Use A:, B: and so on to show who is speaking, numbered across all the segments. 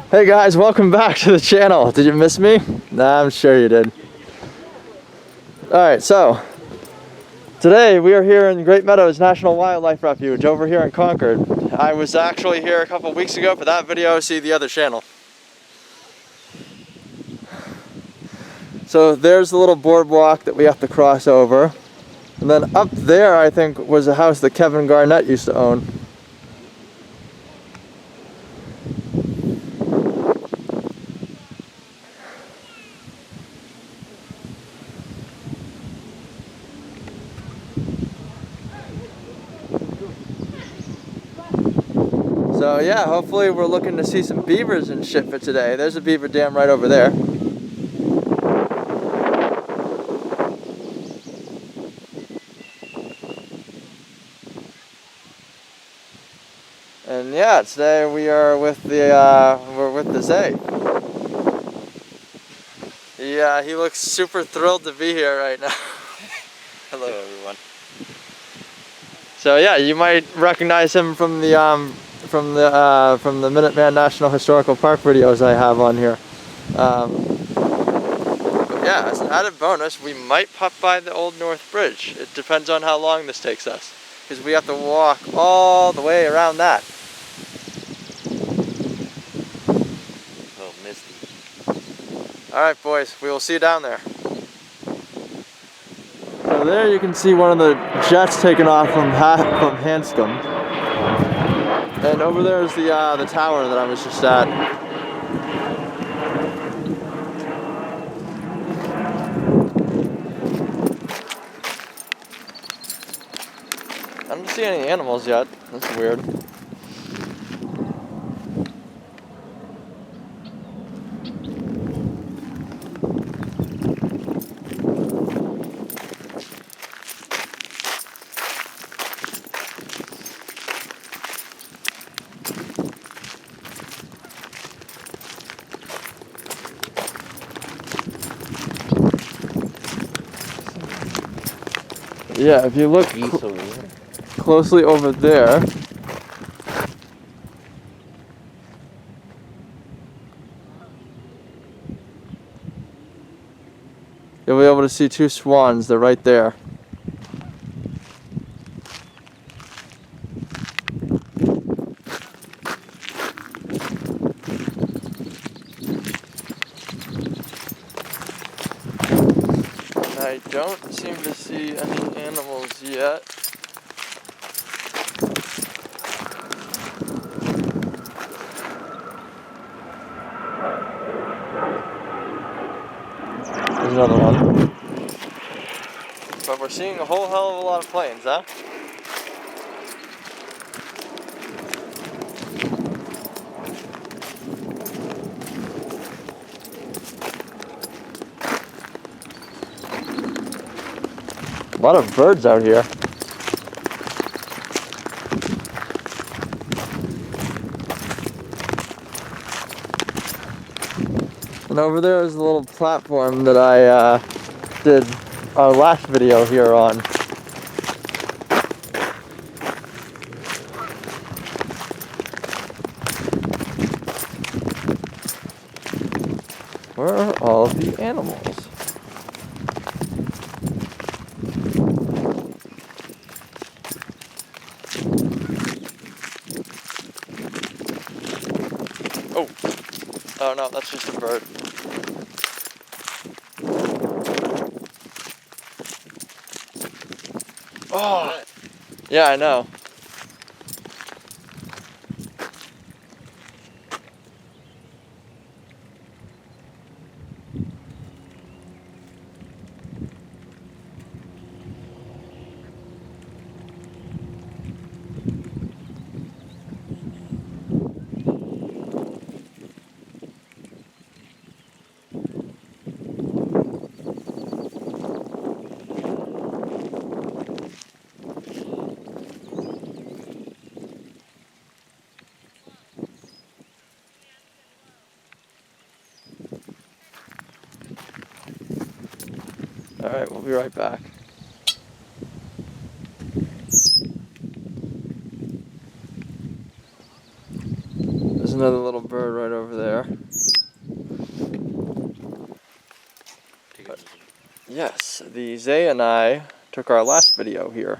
A: Hey guys, welcome back to the channel. Did you miss me? Nah, I'm sure you did. Alright, so today we are here in Great Meadows National Wildlife Refuge over here in Concord. I was actually here a couple weeks ago for that video, see the other channel. So there's the little boardwalk that we have to cross over. And then up there, I think, was a house that Kevin Garnett used to own. So yeah, hopefully we're looking to see some beavers and shit for today. There's a beaver dam right over there. And yeah, today we are with the Zay. He looks super thrilled to be here right now.
B: Hello everyone.
A: So yeah, you might recognize him from the Minuteman National Historical Park videos I have on here. But yeah, as an added bonus, we might pop by the Old North Bridge. It depends on how long this takes us, because we have to walk all the way around that.
B: A little misty.
A: Alright boys, we will see you down there. So there you can see one of the jets taking off from Hanscom. And over there is the tower that I was just at. I don't see any animals yet. That's weird. Yeah, if you look closely over there, you'll be able to see two swans. They're right there. I don't seem to see any animals yet. There's another one. But we're seeing a whole hell of a lot of planes, huh? A lot of birds out here. And over there is the little platform that I did our last video here on. Where are all of the animals? Oh no, that's just a bird. Oh! Yeah, I know. Alright, we'll be right back. There's another little bird right over there. Yes, the Zay and I took our last video here.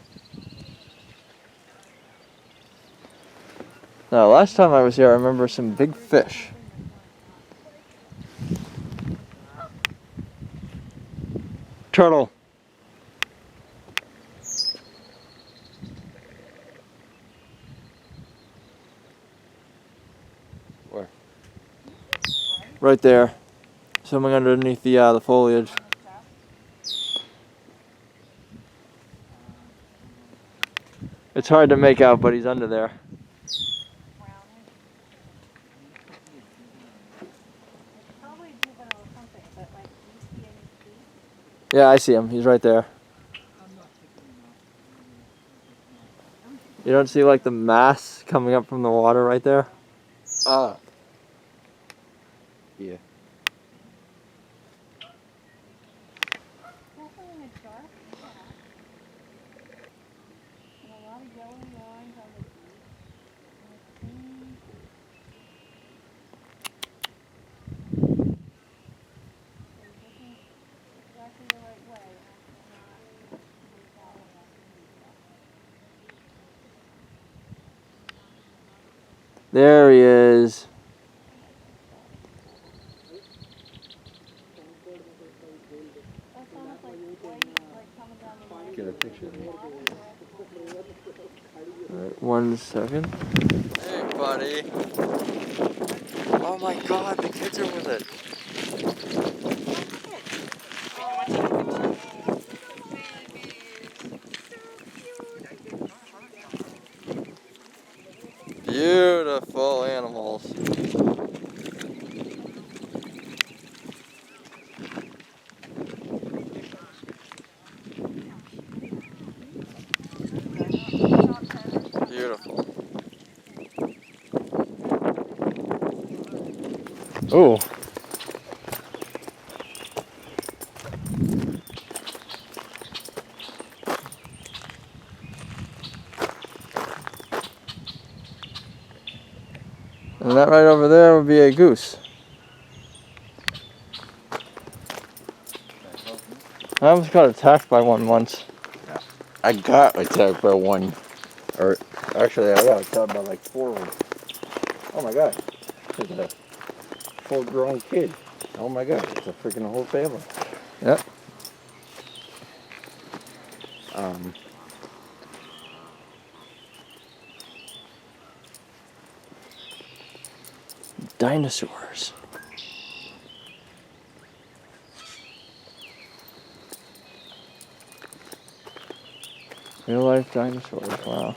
A: Now, last time I was here, I remember some big fish. Turtle. Where? Right there. Swimming underneath the foliage. It's hard to make out, but he's under there. Yeah, I see him. He's right there. You don't see like the mass coming up from the water right there?
C: Ah. Yeah.
A: There he is.
C: Get a picture of me.
A: Alright, 1 second. Hey, buddy. Oh my god, the kids are with it. Beautiful animals. Beautiful. Oh. And that right over there would be a goose. I almost got attacked by one once.
C: I got attacked by one. Or actually, I got attacked by like 4 of them. Oh my god. It's a full-grown kid. Oh my god. It's a freaking whole family.
A: Yep. Dinosaurs. Real life dinosaurs, wow.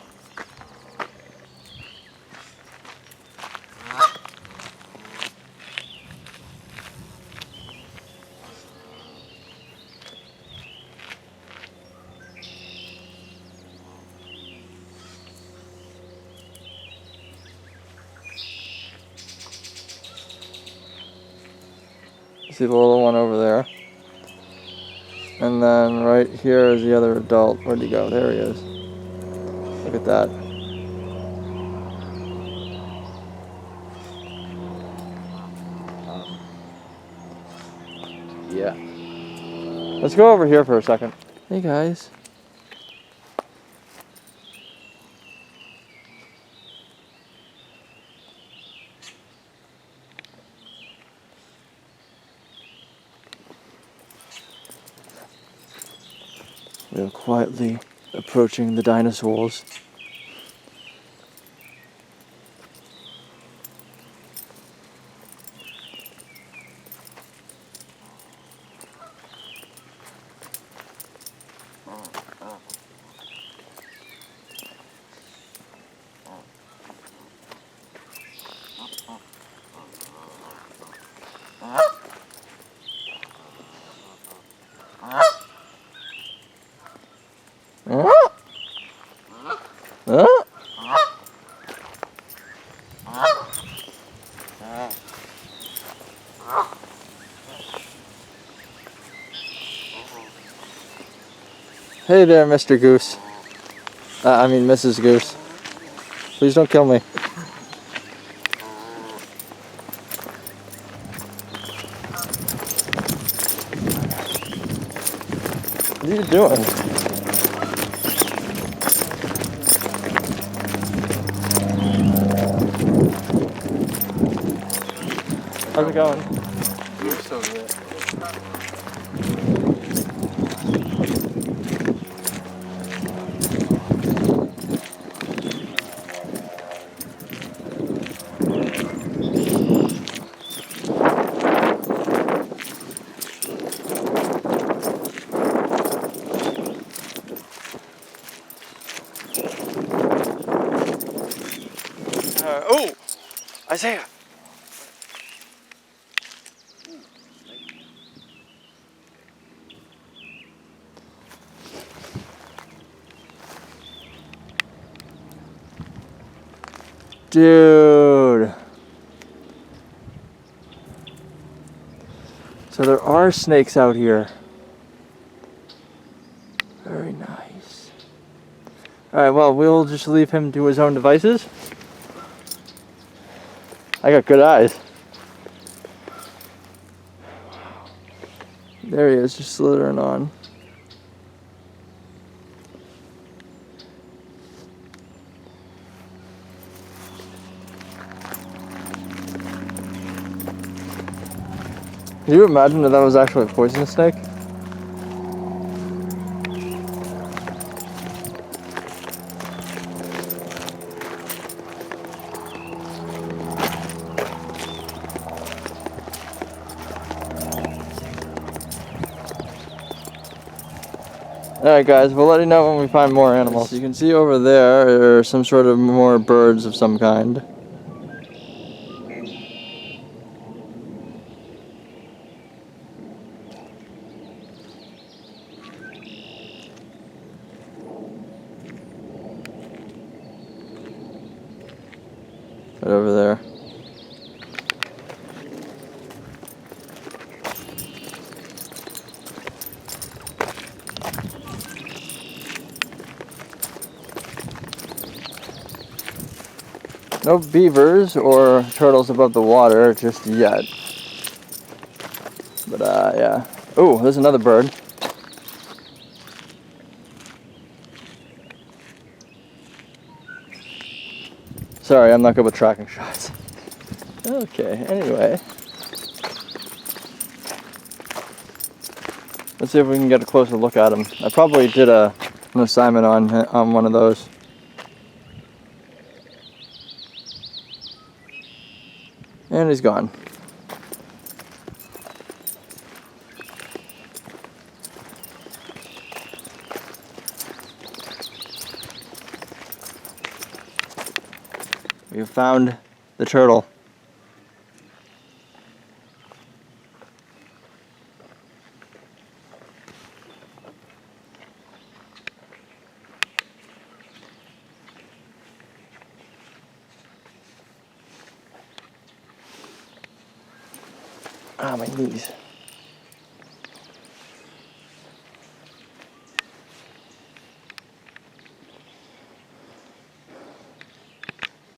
A: See the little one over there. And then right here is the other adult. Where'd he go? There he is. Look at that.
C: Yeah.
A: Let's go over here for a second. Hey guys. We are quietly approaching the dinosaurs. Hey there, Mr. Goose. I mean, Mrs. Goose. Please don't kill me. What are you doing? How's it going?
D: You're so good.
A: Oh! Isaiah! Dude. So there are snakes out here. Very nice. Alright, well, we'll just leave him to his own devices. I got good eyes. There he is, just slithering on. Can you imagine if that was actually a poisonous snake? Alright guys, we'll let you know when we find more animals. You can see over there are some sort of more birds of some kind. Right over there. No beavers or turtles above the water just yet. But yeah. Oh, there's another bird. Sorry, I'm not good with tracking shots. Okay, anyway. Let's see if we can get a closer look at him. I probably did an assignment on one of those. And he's gone. We have found the turtle. Ah, my knees.